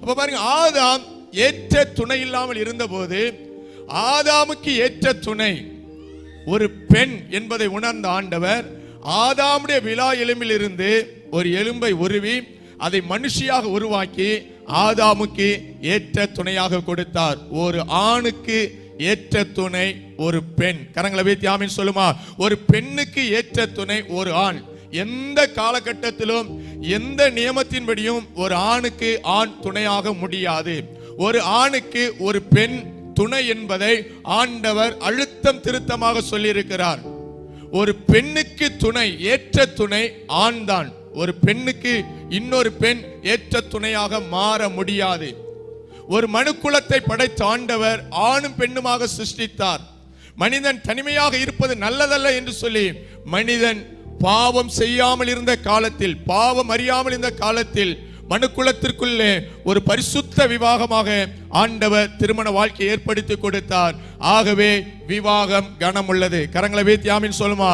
அப்ப பாருங்க, ஆதாம் ஏற்ற துணை இல்லாமல் இருந்தபோது ஆதாமுக்கு ஏற்ற துணை ஒரு பெண் என்பதை உணர்ந்த ஆண்டவர் ஆதாமுடைய விலா எலும்பில் இருந்து ஒரு எலும்பை உருவி அதை மனுஷியாக உருவாக்கி ஆதாமுக்கு ஏற்ற துணையாக கொடுத்தார். ஒரு ஆணுக்கு ஏற்ற துணை ஒரு பெண். கரங்களை வைத்து ஆமென் சொல்லுமா. ஒரு பெண்ணுக்கு ஏற்ற துணை ஒரு ஆண். எந்த காலகட்டத்திலும் எந்த நியமத்தின்படியும் ஒரு ஆணுக்கு ஆண் துணையாக முடியாது. ஒரு ஆணுக்கு ஒரு பெண் துணை என்பதை ஆண்டவர் அழுத்தம் திருத்தமாக சொல்லியிருக்கிறார். ஒரு பெண்ணுக்கு துணை ஏற்ற துணை ஆண் தான். ஒரு பெண்ணுக்கு இன்னொரு பெண் ஏற்ற துணையாக மாற முடியாது. ஒரு மனுக்குலத்தை படைத்த ஆண்டவர் ஆணும் பெண்ணுமாக சிருஷ்டித்தார். மனிதன் தனிமையாக இருப்பது நல்லதல்ல என்று சொல்லி மனிதன் பாவம் செய்யாமல் இருந்த காலத்தில், பாவம் அறியாமல் இருந்த காலத்தில் மனுக்குலத்திற்குள்ளே ஒரு பரிசுத்த விவாகமாக ஆண்டவர் திருமண வாழ்க்கை ஏற்படுத்தி கொடுத்தார். ஆகவே விவாகம் கனமுள்ளது. கரங்களை வைத்து ஆமென் சொல்லுமா.